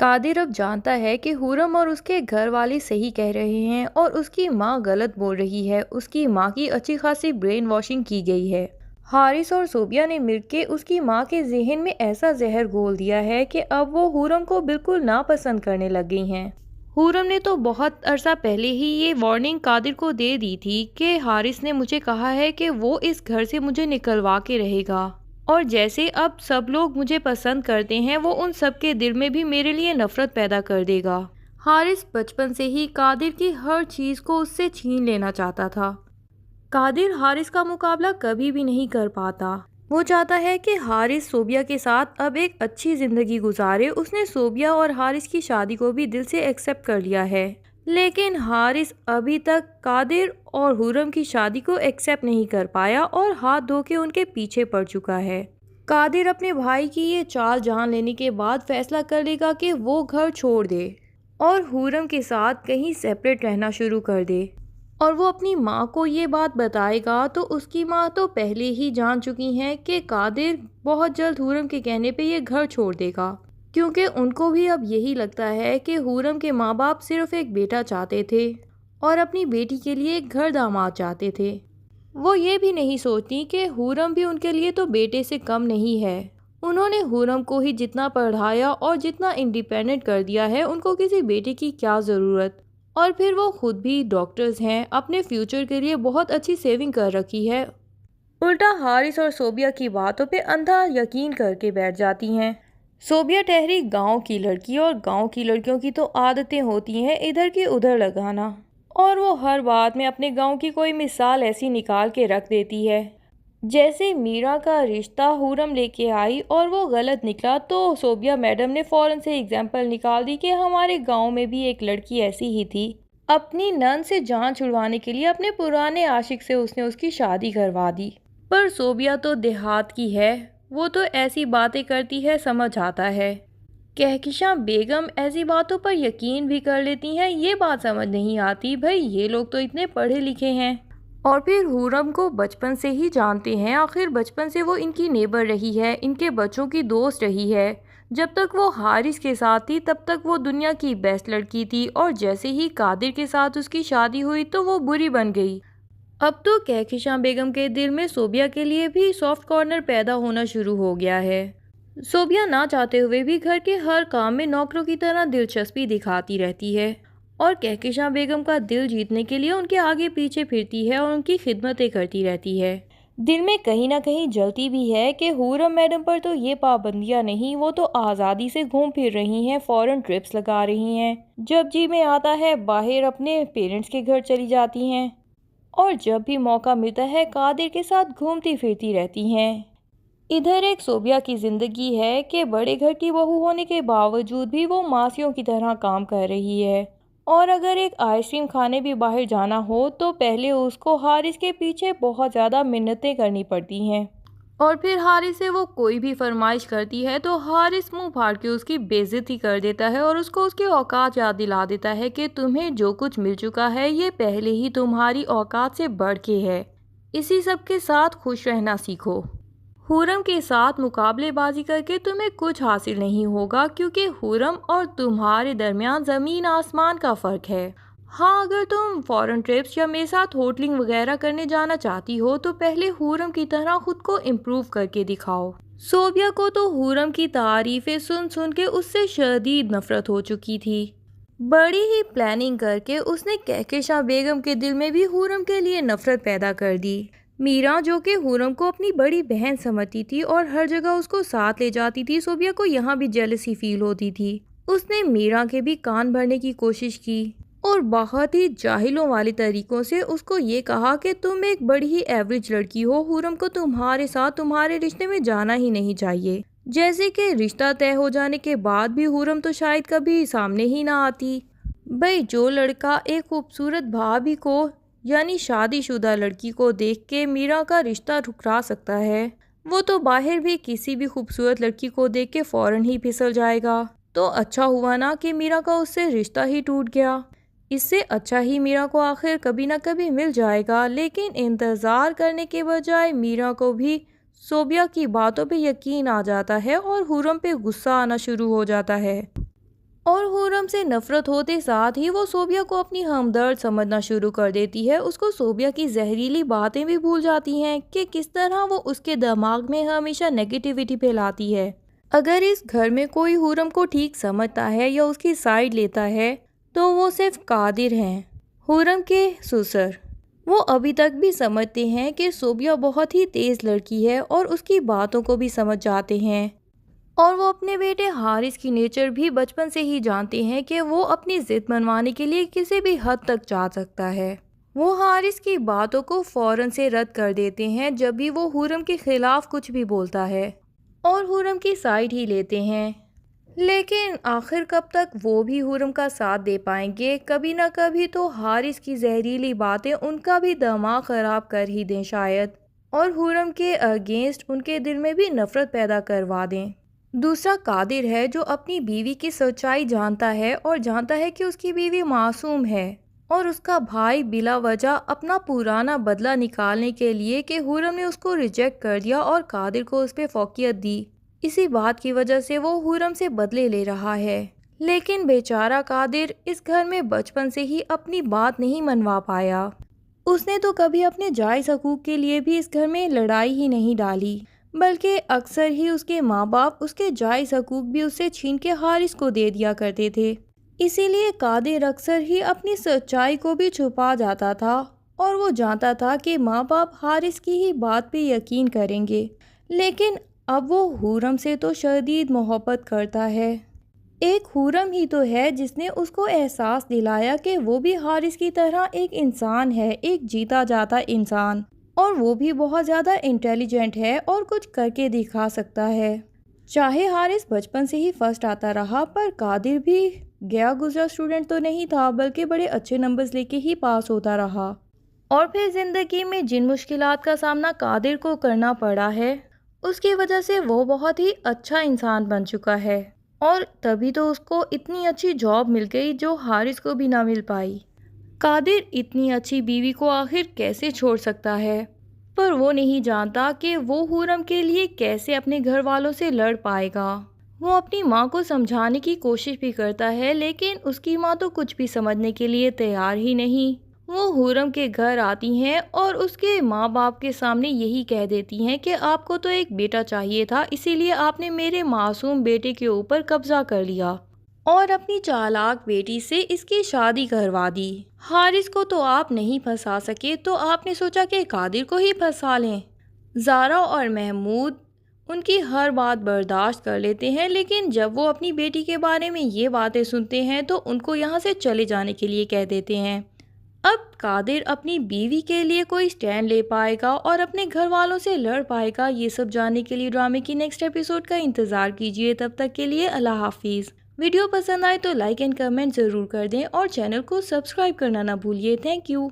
قادر اب جانتا ہے کہ حورم اور اس کے گھر والے صحیح کہہ رہے ہیں اور اس کی ماں غلط بول رہی ہے۔ اس کی ماں کی اچھی خاصی برین واشنگ کی گئی ہے۔ حارث اور صوبیہ نے مل کے اس کی ماں کے ذہن میں ایسا زہر گھول دیا ہے کہ اب وہ حورم کو بالکل ناپسند کرنے لگ گئی ہیں۔ حورم نے تو بہت عرصہ پہلے ہی یہ وارننگ قادر کو دے دی تھی کہ حارث نے مجھے کہا ہے کہ وہ اس گھر سے مجھے نکلوا کے رہے گا، اور جیسے اب سب لوگ مجھے پسند کرتے ہیں وہ ان سب کے دل میں بھی میرے لیے نفرت پیدا کر دے گا۔ حارث بچپن سے ہی قادر کی ہر چیز کو اس سے چھین لینا چاہتا تھا۔ قادر حارث کا مقابلہ کبھی بھی نہیں کر پاتا۔ وہ چاہتا ہے کہ حارث صوبیہ کے ساتھ اب ایک اچھی زندگی گزارے۔ اس نے صوبیہ اور حارث کی شادی کو بھی دل سے ایکسپٹ کر لیا ہے، لیکن حارث ابھی تک قادر اور حورم کی شادی کو ایکسپٹ نہیں کر پایا اور ہاتھ دھو کے ان کے پیچھے پڑ چکا ہے۔ قادر اپنے بھائی کی یہ چال جان لینے کے بعد فیصلہ کر لے گا کہ وہ گھر چھوڑ دے اور حورم کے ساتھ کہیں سیپریٹ رہنا شروع کر دے، اور وہ اپنی ماں کو یہ بات بتائے گا تو اس کی ماں تو پہلے ہی جان چکی ہیں کہ قادر بہت جلد حورم کے کہنے پہ یہ گھر چھوڑ دے گا، کیونکہ ان کو بھی اب یہی لگتا ہے کہ حورم کے ماں باپ صرف ایک بیٹا چاہتے تھے اور اپنی بیٹی کے لیے ایک گھر داماد چاہتے تھے۔ وہ یہ بھی نہیں سوچتی کہ حورم بھی ان کے لیے تو بیٹے سے کم نہیں ہے۔ انہوں نے حورم کو ہی جتنا پڑھایا اور جتنا انڈیپینڈنٹ کر دیا ہے، ان کو کسی بیٹے کی کیا ضرورت، اور پھر وہ خود بھی ڈاکٹرز ہیں، اپنے فیوچر کے لیے بہت اچھی سیونگ کر رکھی ہے۔ الٹا حارث اور صوبیہ کی باتوں پہ اندھا یقین کر کے بیٹھ جاتی ہیں۔ صوبیہ ٹہری گاؤں کی لڑکی، اور گاؤں کی لڑکیوں کی تو عادتیں ہوتی ہیں ادھر کی ادھر لگانا، اور وہ ہر بات میں اپنے گاؤں کی کوئی مثال ایسی نکال کے رکھ دیتی ہے۔ جیسے میرا کا رشتہ حورم لے کے آئی اور وہ غلط نکلا تو صوبیہ میڈم نے فوراً سے ایگزامپل نکال دی کہ ہمارے گاؤں میں بھی ایک لڑکی ایسی ہی تھی، اپنی نند سے جان چھڑوانے کے لیے اپنے پرانے عاشق سے اس نے اس کی شادی کروا دی۔ پر صوبیہ تو دیہات کی ہے، وہ تو ایسی باتیں کرتی ہے سمجھ آتا ہے۔ کہکشاں بیگم ایسی باتوں پر یقین بھی کر لیتی ہیں۔ یہ بات سمجھ نہیں آتی، بھائی یہ لوگ تو اتنے پڑھے لکھے ہیں، اور پھر حورم کو بچپن سے ہی جانتے ہیں۔ آخر بچپن سے وہ ان کی نیبر رہی ہے، ان کے بچوں کی دوست رہی ہے۔ جب تک وہ حارث کے ساتھ تھی تب تک وہ دنیا کی بیسٹ لڑکی تھی، اور جیسے ہی قادر کے ساتھ اس کی شادی ہوئی تو وہ بری بن گئی۔ اب تو کہکشاں بیگم کے دل میں صوبیہ کے لیے بھی سافٹ کارنر پیدا ہونا شروع ہو گیا ہے۔ صوبیہ نہ چاہتے ہوئے بھی گھر کے ہر کام میں نوکروں کی طرح دلچسپی دکھاتی رہتی ہے، اور کہکشاں بیگم کا دل جیتنے کے لیے ان کے آگے پیچھے پھرتی ہے اور ان کی خدمتیں کرتی رہتی ہے۔ دل میں کہیں نہ کہیں جلتی بھی ہے کہ حورم میڈم پر تو یہ پابندیاں نہیں، وہ تو آزادی سے گھوم پھر رہی ہیں، فورن ٹرپس لگا رہی ہیں، جب جی میں آتا ہے باہر اپنے پیرنٹس کے گھر چلی جاتی ہیں، اور جب بھی موقع ملتا ہے قادر کے ساتھ گھومتی پھرتی رہتی ہیں۔ ادھر ایک صوبیہ کی زندگی ہے کہ بڑے گھر کی بہو ہونے کے باوجود بھی وہ ماسیوں کی طرح کام کر رہی ہے، اور اگر ایک آئس کریم کھانے بھی باہر جانا ہو تو پہلے اس کو حارث کے پیچھے بہت زیادہ منتیں کرنی پڑتی ہیں، اور پھر حارث سے وہ کوئی بھی فرمائش کرتی ہے تو حارث منہ پھاڑ کے اس کی بے عزتی کر دیتا ہے اور اس کو اس کے اوقات یاد دلا دیتا ہے کہ تمہیں جو کچھ مل چکا ہے یہ پہلے ہی تمہاری اوقات سے بڑھ کے ہے، اسی سب کے ساتھ خوش رہنا سیکھو۔ حورم کے ساتھ مقابلے بازی کر کے تمہیں کچھ حاصل نہیں ہوگا، کیونکہ حورم اور تمہارے درمیان زمین آسمان کا فرق ہے۔ ہاں اگر تم فورن ٹرپس یا میرے ساتھ ہوٹلنگ وغیرہ کرنے جانا چاہتی ہو تو پہلے حورم کی طرح خود کو امپروو کر کے دکھاؤ۔ صوبیہ کو تو حورم کی تعریفیں سن سن کے اس سے شدید نفرت ہو چکی تھی۔ بڑی ہی پلاننگ کر کے اس نے کہکشاں بیگم کے دل میں بھی حورم کے لیے نفرت پیدا کر دی۔ میرا جو کہ حورم کو اپنی بڑی بہن سمجھتی تھی اور ہر جگہ اس کو ساتھ لے جاتی تھی، صوبیہ کو یہاں بھی جیلسی فیل ہوتی تھی۔ اس نے میرا کے بھی کان بھرنے کی کوشش کی اور بہت ہی جاہلوں والے طریقوں سے اس کو یہ کہا کہ تم ایک بڑی ہی ایوریج لڑکی ہو، حورم کو تمہارے ساتھ تمہارے رشتے میں جانا ہی نہیں چاہیے۔ جیسے کہ رشتہ طے ہو جانے کے بعد بھی حورم تو شاید کبھی سامنے ہی نہ آتی۔ بھئی جو لڑکا ایک خوبصورت بھابھی کو یعنی شادی شدہ لڑکی کو دیکھ کے میرا کا رشتہ ٹھکرا سکتا ہے، وہ تو باہر بھی کسی بھی خوبصورت لڑکی کو دیکھ کے فوراً ہی پھسل جائے گا۔ تو اچھا ہوا نا کہ میرا کا اس سے رشتہ ہی ٹوٹ گیا، اس سے اچھا ہی میرا کو آخر کبھی نہ کبھی مل جائے گا۔ لیکن انتظار کرنے کے بجائے میرا کو بھی صوبیہ کی باتوں پہ یقین آ جاتا ہے اور حورم پہ غصہ آنا شروع ہو جاتا ہے۔ اور حورم سے نفرت ہوتے ساتھ ہی وہ صوبیہ کو اپنی ہمدرد سمجھنا شروع کر دیتی ہے۔ اس کو صوبیہ کی زہریلی باتیں بھی بھول جاتی ہیں کہ کس طرح وہ اس کے دماغ میں ہمیشہ نیگیٹیوٹی پھیلاتی ہے۔ اگر اس گھر میں کوئی حورم کو ٹھیک سمجھتا ہے یا اس کی سائیڈ لیتا ہے تو وہ صرف قادر ہیں، حورم کے سسر۔ وہ ابھی تک بھی سمجھتے ہیں کہ صوبیہ بہت ہی تیز لڑکی ہے اور اس کی باتوں کو بھی سمجھ جاتے ہیں، اور وہ اپنے بیٹے حارث کی نیچر بھی بچپن سے ہی جانتے ہیں کہ وہ اپنی ضد منوانے کے لیے کسی بھی حد تک جا سکتا ہے۔ وہ حارث کی باتوں کو فوراً سے رد کر دیتے ہیں جب بھی وہ حورم کے خلاف کچھ بھی بولتا ہے، اور حورم کی سائیڈ ہی لیتے ہیں۔ لیکن آخر کب تک وہ بھی حورم کا ساتھ دے پائیں گے؟ کبھی نہ کبھی تو حارث کی زہریلی باتیں ان کا بھی دماغ خراب کر ہی دیں شاید، اور حورم کے اگینسٹ ان کے دل میں بھی نفرت پیدا کروا دیں۔ دوسرا قادر ہے، جو اپنی بیوی کی سچائی جانتا ہے اور جانتا ہے کہ اس کی بیوی معصوم ہے، اور اس کا بھائی بلا وجہ اپنا پرانا بدلہ نکالنے کے لیے کہ حورم نے اس کو ریجیکٹ کر دیا اور قادر کو اس پہ فوقیت دی، اسی بات کی وجہ سے وہ حورم سے بدلے لے رہا ہے۔ لیکن بیچارہ قادر اس گھر میں بچپن سے ہی اپنی بات نہیں منوا پایا۔ اس نے تو کبھی اپنے جائز حقوق کے لیے بھی اس گھر میں لڑائی ہی نہیں ڈالی، بلکہ اکثر ہی اس کے ماں باپ اس کے جائز حقوق بھی اس سے چھین کے حارث کو دے دیا کرتے تھے۔ اسی لیے قادر اکثر ہی اپنی سچائی کو بھی چھپا جاتا تھا، اور وہ جانتا تھا کہ ماں باپ حارث کی ہی بات پہ یقین کریں گے۔ لیکن اب وہ حورم سے تو شدید محبت کرتا ہے۔ ایک حورم ہی تو ہے جس نے اس کو احساس دلایا کہ وہ بھی حارث کی طرح ایک انسان ہے، ایک جیتا جاتا انسان، اور وہ بھی بہت زیادہ انٹیلیجنٹ ہے اور کچھ کر کے دکھا سکتا ہے۔ چاہے حارث بچپن سے ہی فرسٹ آتا رہا، پر قادر بھی گیا گزرا اسٹوڈنٹ تو نہیں تھا، بلکہ بڑے اچھے نمبرز لے کے ہی پاس ہوتا رہا۔ اور پھر زندگی میں جن مشکلات کا سامنا قادر کو کرنا پڑا ہے، اس کی وجہ سے وہ بہت ہی اچھا انسان بن چکا ہے، اور تبھی تو اس کو اتنی اچھی جاب مل گئی جو حارث کو بھی نہ مل پائی۔ قادر اتنی اچھی بیوی کو آخر کیسے چھوڑ سکتا ہے؟ پر وہ نہیں جانتا کہ وہ حورم کے لیے کیسے اپنے گھر والوں سے لڑ پائے گا۔ وہ اپنی ماں کو سمجھانے کی کوشش بھی کرتا ہے، لیکن اس کی ماں تو کچھ بھی سمجھنے کے لیے تیار ہی نہیں۔ وہ حورم کے گھر آتی ہیں اور اس کے ماں باپ کے سامنے یہی کہہ دیتی ہیں کہ آپ کو تو ایک بیٹا چاہیے تھا، اسی لیے آپ نے میرے معصوم بیٹے کے اوپر قبضہ کر لیا اور اپنی چالاک بیٹی سے اس کی شادی کروا دی۔ حارث کو تو آپ نہیں پھنسا سکے، تو آپ نے سوچا کہ قادر کو ہی پھنسا لیں۔ زارا اور محمود ان کی ہر بات برداشت کر لیتے ہیں، لیکن جب وہ اپنی بیٹی کے بارے میں یہ باتیں سنتے ہیں تو ان کو یہاں سے چلے جانے کے لیے کہہ دیتے ہیں۔ اب قادر اپنی بیوی کے لیے کوئی سٹینڈ لے پائے گا اور اپنے گھر والوں سے لڑ پائے گا، یہ سب جاننے کے لیے ڈرامے کی نیکسٹ ایپیسوڈ کا انتظار کیجیے۔ تب تک کے لیے اللہ حافظ۔ ویڈیو پسند آئے تو لائک اینڈ کمنٹ ضرور کر دیں اور چینل کو سبسکرائب کرنا نہ بھولیے۔ Thank you.